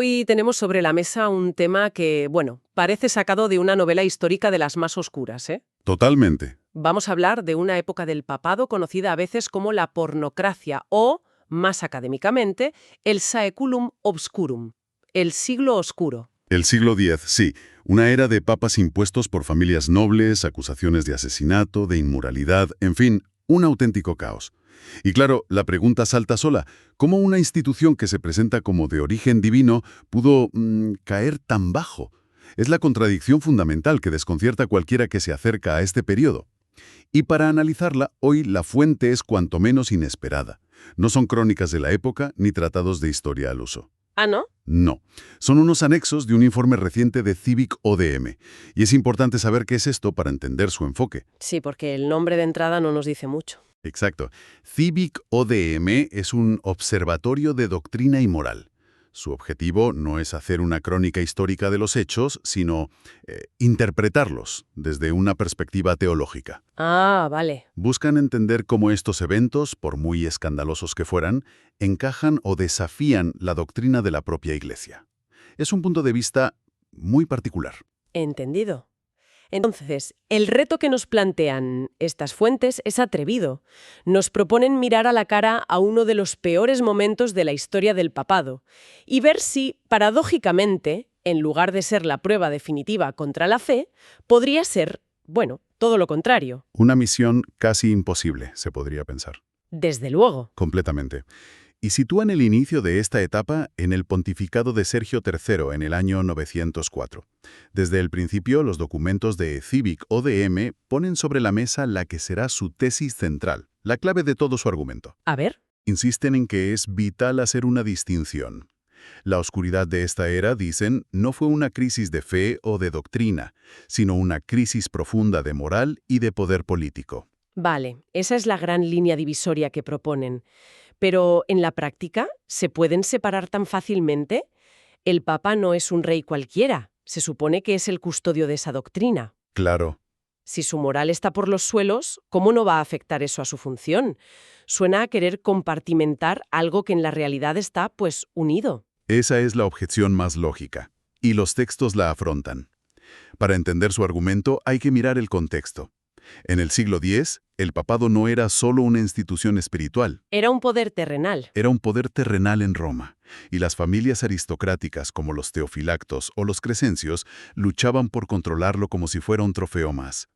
Hoy tenemos sobre la mesa un tema que, bueno, parece sacado de una novela histórica de las más oscuras, ¿eh? Totalmente. Vamos a hablar de una época del papado conocida a veces como la pornocracia o, más académicamente, el saeculum obscurum, el siglo oscuro. El siglo X, sí. Una era de papas impuestos por familias nobles, acusaciones de asesinato, de inmoralidad, en fin, un auténtico caos. Y claro, la pregunta salta sola. ¿Cómo una institución que se presenta como de origen divino pudo caer tan bajo? Es la contradicción fundamental que desconcierta a cualquiera que se acerca a este periodo. Y para analizarla, hoy la fuente es cuanto menos inesperada. No son crónicas de la época ni tratados de historia al uso. ¿Ah, no? No, son unos anexos de un informe reciente de Civic ODM, y es importante saber qué es esto para entender su enfoque. Sí, porque el nombre de entrada no nos dice mucho. Exacto. Civic ODM es un observatorio de doctrina y moral. Su objetivo no es hacer una crónica histórica de los hechos, sino interpretarlos desde una perspectiva teológica. Ah, vale. Buscan entender cómo estos eventos, por muy escandalosos que fueran, encajan o desafían la doctrina de la propia Iglesia. Es un punto de vista muy particular. Entendido. Entonces, el reto que nos plantean estas fuentes es atrevido. Nos proponen mirar a la cara a uno de los peores momentos de la historia del papado y ver si, paradójicamente, en lugar de ser la prueba definitiva contra la fe, podría ser, bueno, todo lo contrario. Una misión casi imposible, se podría pensar. Desde luego. Completamente. Y sitúan el inicio de esta etapa en el pontificado de Sergio III en el año 904. Desde el principio, los documentos de Civic ODM ponen sobre la mesa la que será su tesis central, la clave de todo su argumento. A ver. Insisten en que es vital hacer una distinción. La oscuridad de esta era, dicen, no fue una crisis de fe o de doctrina, sino una crisis profunda de moral y de poder político. Vale, esa es la gran línea divisoria que proponen. Pero, ¿en la práctica se pueden separar tan fácilmente? El Papa no es un rey cualquiera. Se supone que es el custodio de esa doctrina. Claro. Si su moral está por los suelos, ¿cómo no va a afectar eso a su función? Suena a querer compartimentar algo que en la realidad está, pues, unido. Esa es la objeción más lógica, y los textos la afrontan. Para entender su argumento hay que mirar el contexto. En el siglo X, el papado no era solo una institución espiritual, Era un poder terrenal. era un poder terrenal en Roma, y las familias aristocráticas como los teofilactos o los crescencios luchaban por controlarlo como si fuera un trofeo más.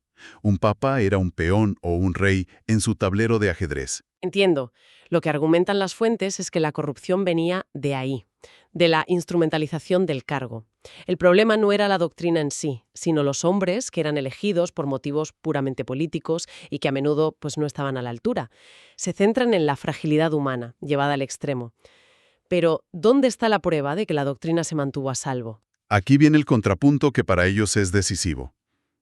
Un papa era un peón o un rey en su tablero de ajedrez. Entiendo. Lo que argumentan las fuentes es que la corrupción venía de ahí, de la instrumentalización del cargo. El problema no era la doctrina en sí, sino los hombres que eran elegidos por motivos puramente políticos y que a menudo pues, no estaban a la altura. Se centran en la fragilidad humana, llevada al extremo. Pero, ¿dónde está la prueba de que la doctrina se mantuvo a salvo? Aquí viene el contrapunto que para ellos es decisivo.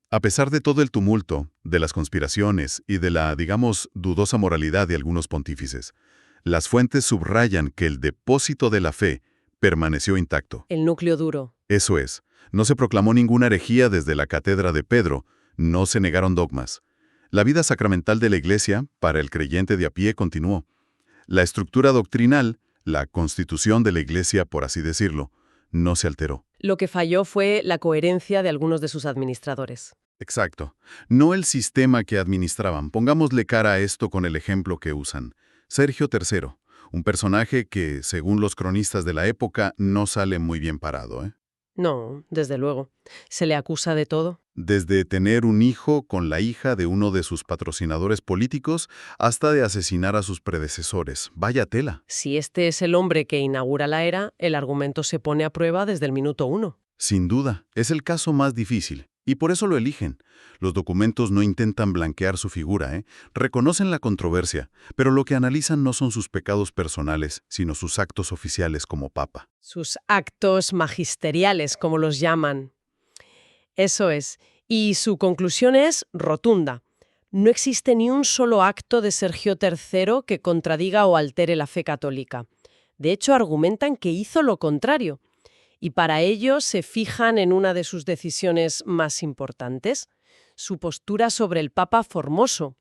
A pesar de todo el tumulto, de las conspiraciones y de la, digamos, dudosa moralidad de algunos pontífices, las fuentes subrayan que el depósito de la fe permaneció intacto. El núcleo duro. Eso es, no se proclamó ninguna herejía desde la cátedra de Pedro, no se negaron dogmas. La vida sacramental de la Iglesia, para el creyente de a pie, continuó. La estructura doctrinal, la constitución de la Iglesia, por así decirlo, no se alteró. Lo que falló fue la coherencia de algunos de sus administradores. Exacto. No el sistema que administraban. Pongámosle cara a esto con el ejemplo que usan. Sergio III, un personaje que, según los cronistas de la época, no sale muy bien parado, ¿eh? No, desde luego. Se le acusa de todo. Desde tener un hijo con la hija de uno de sus patrocinadores políticos hasta de asesinar a sus predecesores. Vaya tela. Si este es el hombre que inaugura la era, el argumento se pone a prueba desde el minuto 1. Sin duda, es el caso más difícil. Y por eso lo eligen. Los documentos no intentan blanquear su figura, ¿eh? Reconocen la controversia, pero lo que analizan no son sus pecados personales, sino sus actos oficiales como papa. Sus actos magisteriales, como los llaman. Eso es. Y su conclusión es rotunda. No existe ni un solo acto de Sergio III que contradiga o altere la fe católica. De hecho, argumentan que hizo lo contrario. Y para ello se fijan en una de sus decisiones más importantes, su postura sobre el Papa Formoso.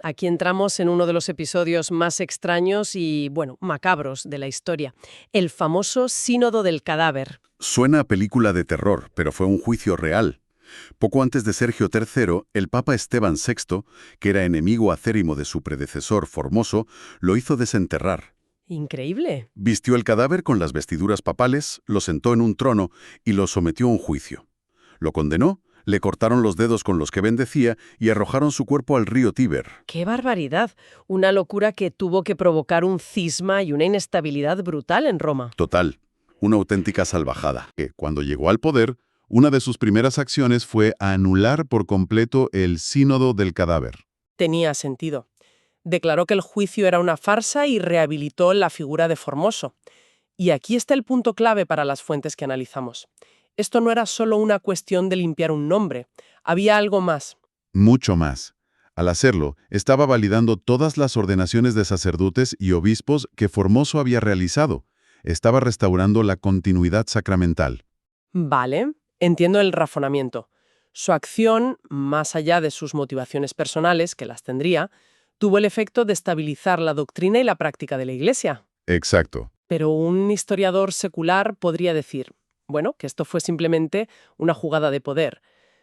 Aquí entramos en uno de los episodios más extraños y, bueno, macabros de la historia. El famoso Sínodo del Cadáver. Suena a película de terror, pero fue un juicio real. Poco antes de Sergio III, el Papa Esteban VI, que era enemigo acérrimo de su predecesor Formoso, lo hizo desenterrar. Increíble. Vistió el cadáver con las vestiduras papales, lo sentó en un trono y lo sometió a un juicio. Lo condenó, le cortaron los dedos con los que bendecía y arrojaron su cuerpo al río Tíber. ¡Qué barbaridad! Una locura que tuvo que provocar un cisma y una inestabilidad brutal en Roma. Total, una auténtica salvajada. Que, cuando llegó al poder, una de sus primeras acciones fue anular por completo el Sínodo del Cadáver. Tenía sentido. Declaró que el juicio era una farsa y rehabilitó la figura de Formoso. Y aquí está el punto clave para las fuentes que analizamos. Esto no era solo una cuestión de limpiar un nombre. Había algo más. Mucho más. Al hacerlo, estaba validando todas las ordenaciones de sacerdotes y obispos que Formoso había realizado. Estaba restaurando la continuidad sacramental. Vale, entiendo el razonamiento. Su acción, más allá de sus motivaciones personales, que las tendría, tuvo el efecto de estabilizar la doctrina y la práctica de la Iglesia. Exacto. Pero un historiador secular podría decir, bueno, que esto fue simplemente una jugada de poder.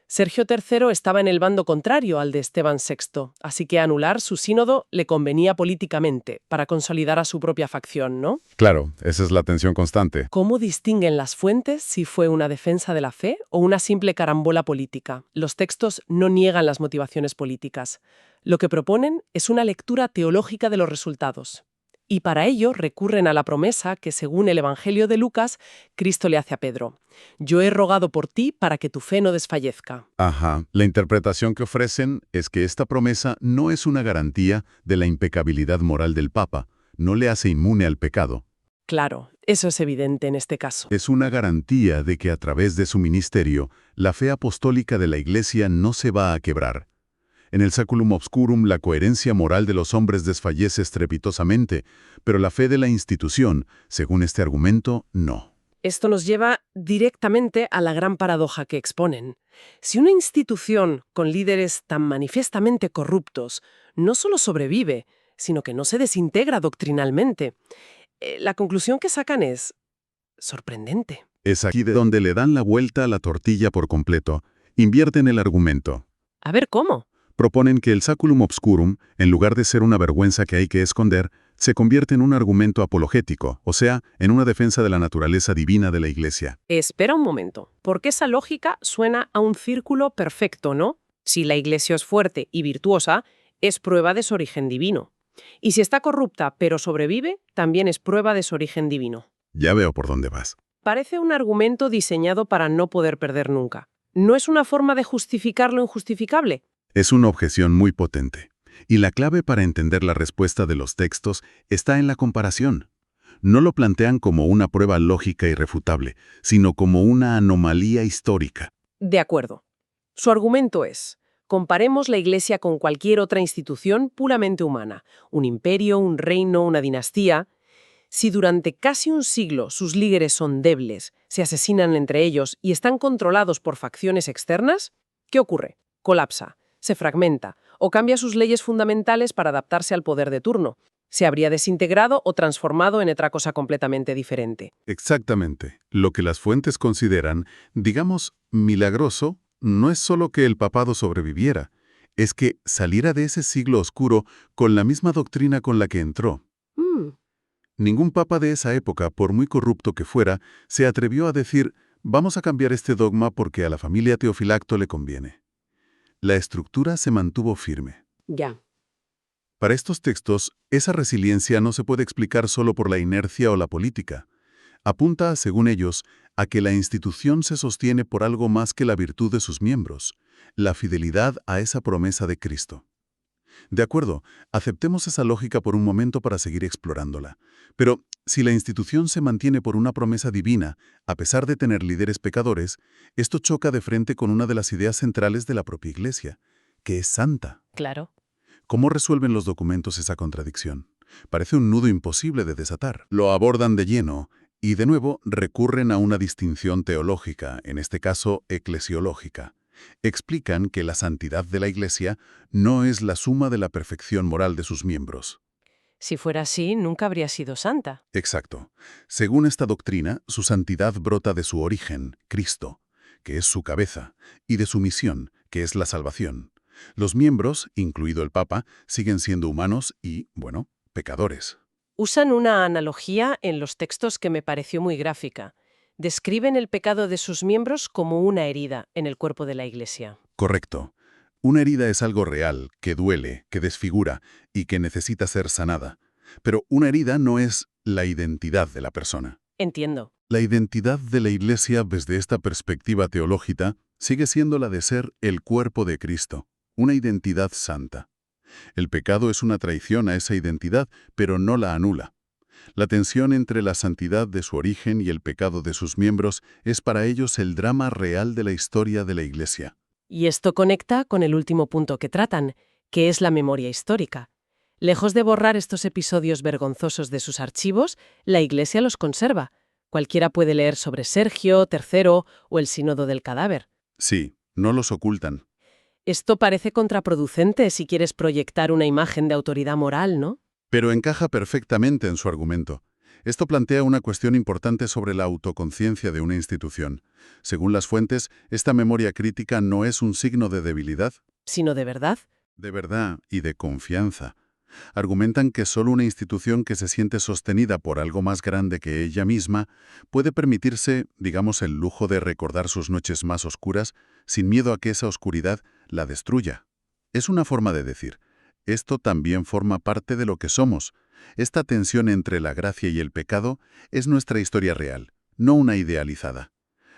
Sergio III estaba en el bando contrario al de Esteban VI, así que anular su sínodo le convenía políticamente, para consolidar a su propia facción, ¿no? Claro, esa es la tensión constante. ¿Cómo distinguen las fuentes si fue una defensa de la fe o una simple carambola política? Los textos no niegan las motivaciones políticas. Lo que proponen es una lectura teológica de los resultados. Y para ello recurren a la promesa que, según el Evangelio de Lucas, Cristo le hace a Pedro. Yo he rogado por ti para que tu fe no desfallezca. Ajá. La interpretación que ofrecen es que esta promesa no es una garantía de la impecabilidad moral del Papa, no le hace inmune al pecado. Claro, eso es evidente en este caso. Es una garantía de que a través de su ministerio, la fe apostólica de la Iglesia no se va a quebrar. En el Saculum Obscurum la coherencia moral de los hombres desfallece estrepitosamente, pero la fe de la institución, según este argumento, no. Esto nos lleva directamente a la gran paradoja que exponen. Si una institución con líderes tan manifiestamente corruptos no solo sobrevive, sino que no se desintegra doctrinalmente, la conclusión que sacan es sorprendente. Es aquí de donde le dan la vuelta a la tortilla por completo, invierten el argumento. A ver, ¿cómo? Proponen que el Saculum Obscurum, en lugar de ser una vergüenza que hay que esconder, se convierte en un argumento apologético, o sea, en una defensa de la naturaleza divina de la Iglesia. Espera un momento, porque esa lógica suena a un círculo perfecto, ¿no? Si la Iglesia es fuerte y virtuosa, es prueba de su origen divino. Y si está corrupta pero sobrevive, también es prueba de su origen divino. Ya veo por dónde vas. Parece un argumento diseñado para no poder perder nunca. ¿No es una forma de justificar lo injustificable? Es una objeción muy potente. Y la clave para entender la respuesta de los textos está en la comparación. No lo plantean como una prueba lógica irrefutable, sino como una anomalía histórica. De acuerdo. Su argumento es: comparemos la Iglesia con cualquier otra institución puramente humana, un imperio, un reino, una dinastía. Si durante casi un siglo sus líderes son débiles, se asesinan entre ellos y están controlados por facciones externas, ¿qué ocurre? Colapsa, se fragmenta o cambia sus leyes fundamentales para adaptarse al poder de turno. Se habría desintegrado o transformado en otra cosa completamente diferente. Exactamente. Lo que las fuentes consideran, digamos, milagroso, no es solo que el papado sobreviviera, es que saliera de ese siglo oscuro con la misma doctrina con la que entró. Ningún papa de esa época, por muy corrupto que fuera, se atrevió a decir, vamos a cambiar este dogma porque a la familia Teofilacto le conviene. La estructura se mantuvo firme. Ya. Para estos textos, esa resiliencia no se puede explicar solo por la inercia o la política. Apunta, según ellos, a que la institución se sostiene por algo más que la virtud de sus miembros, la fidelidad a esa promesa de Cristo. De acuerdo, aceptemos esa lógica por un momento para seguir explorándola. Pero si la institución se mantiene por una promesa divina, a pesar de tener líderes pecadores, esto choca de frente con una de las ideas centrales de la propia Iglesia, que es santa. Claro. ¿Cómo resuelven los documentos esa contradicción? Parece un nudo imposible de desatar. Lo abordan de lleno y, de nuevo, recurren a una distinción teológica, en este caso eclesiológica. Explican que la santidad de la Iglesia no es la suma de la perfección moral de sus miembros. Si fuera así, nunca habría sido santa. Exacto. Según esta doctrina, su santidad brota de su origen, Cristo, que es su cabeza, y de su misión, que es la salvación. Los miembros, incluido el Papa, siguen siendo humanos y, bueno, pecadores. Usan una analogía en los textos que me pareció muy gráfica. Describen el pecado de sus miembros como una herida en el cuerpo de la Iglesia. Correcto. Una herida es algo real, que duele, que desfigura y que necesita ser sanada. Pero una herida no es la identidad de la persona. Entiendo. La identidad de la Iglesia, desde esta perspectiva teológica, sigue siendo la de ser el cuerpo de Cristo, una identidad santa. El pecado es una traición a esa identidad, pero no la anula. La tensión entre la santidad de su origen y el pecado de sus miembros es para ellos el drama real de la historia de la Iglesia. Y esto conecta con el último punto que tratan, que es la memoria histórica. Lejos de borrar estos episodios vergonzosos de sus archivos, la Iglesia los conserva. Cualquiera puede leer sobre Sergio III o el Sínodo del Cadáver. Sí, no los ocultan. Esto parece contraproducente si quieres proyectar una imagen de autoridad moral, ¿no? Pero encaja perfectamente en su argumento. Esto plantea una cuestión importante sobre la autoconciencia de una institución. Según las fuentes, esta memoria crítica no es un signo de debilidad, Sino de verdad. de verdad y de confianza. Argumentan que solo una institución que se siente sostenida por algo más grande que ella misma puede permitirse, digamos, el lujo de recordar sus noches más oscuras sin miedo a que esa oscuridad la destruya. Es una forma de decir, esto también forma parte de lo que somos. Esta tensión entre la gracia y el pecado es nuestra historia real, no una idealizada.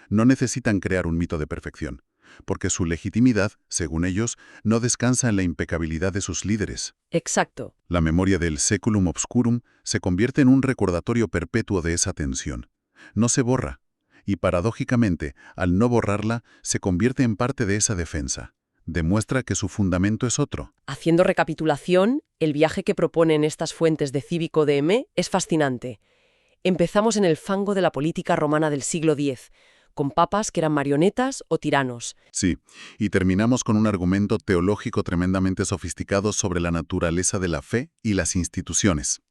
No necesitan crear un mito de perfección, porque su legitimidad, según ellos, no descansa en la impecabilidad de sus líderes. Exacto. La memoria del Saeculum Obscurum se convierte en un recordatorio perpetuo de esa tensión. No se borra, y paradójicamente, al no borrarla, se convierte en parte de esa defensa. Demuestra que su fundamento es otro. Haciendo recapitulación, el viaje que proponen estas fuentes de Cívico DM es fascinante. Empezamos en el fango de la política romana del siglo X, con papas que eran marionetas o tiranos. Sí, y terminamos con un argumento teológico tremendamente sofisticado sobre la naturaleza de la fe y las instituciones.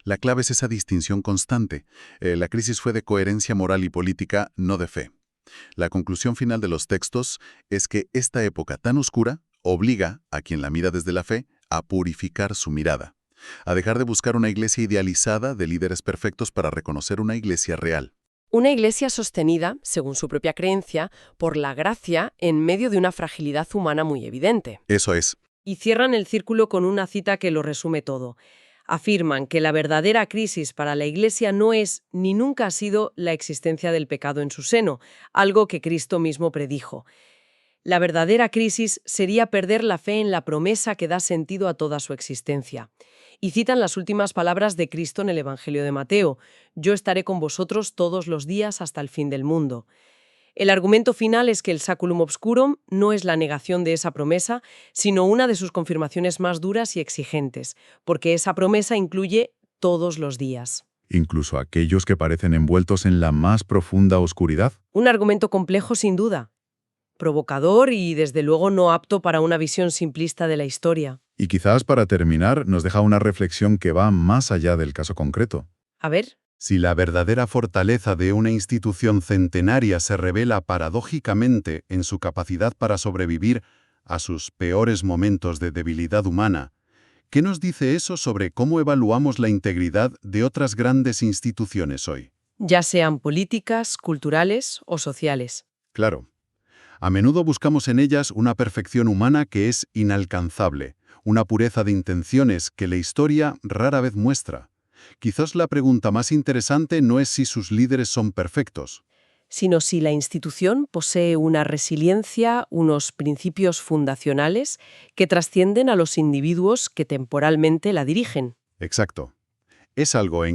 La clave es esa distinción constante. La crisis fue de coherencia moral y política, no de fe. La conclusión final de los textos es que esta época tan oscura obliga a quien la mira desde la fe a purificar su mirada, a dejar de buscar una iglesia idealizada de líderes perfectos para reconocer una iglesia real. Una iglesia sostenida, según su propia creencia, por la gracia en medio de una fragilidad humana muy evidente. Eso es. Y cierran el círculo con una cita que lo resume todo. Afirman que la verdadera crisis para la Iglesia no es ni nunca ha sido la existencia del pecado en su seno, algo que Cristo mismo predijo. La verdadera crisis sería perder la fe en la promesa que da sentido a toda su existencia. Y citan las últimas palabras de Cristo en el Evangelio de Mateo: «Yo estaré con vosotros todos los días hasta el fin del mundo». El argumento final es que el Saeculum Obscurum no es la negación de esa promesa, sino una de sus confirmaciones más duras y exigentes, porque esa promesa incluye todos los días. Incluso aquellos que parecen envueltos en la más profunda oscuridad. Un argumento complejo sin duda, provocador y desde luego no apto para una visión simplista de la historia. Y quizás para terminar nos deja una reflexión que va más allá del caso concreto. A ver. Si la verdadera fortaleza de una institución centenaria se revela paradójicamente en su capacidad para sobrevivir a sus peores momentos de debilidad humana, ¿qué nos dice eso sobre cómo evaluamos la integridad de otras grandes instituciones hoy? Ya sean políticas, culturales o sociales. Claro. A menudo buscamos en ellas una perfección humana que es inalcanzable, una pureza de intenciones que la historia rara vez muestra. Quizás la pregunta más interesante no es si sus líderes son perfectos, sino si la institución posee una resiliencia, unos principios fundacionales que trascienden a los individuos que temporalmente la dirigen. Exacto. Es algo en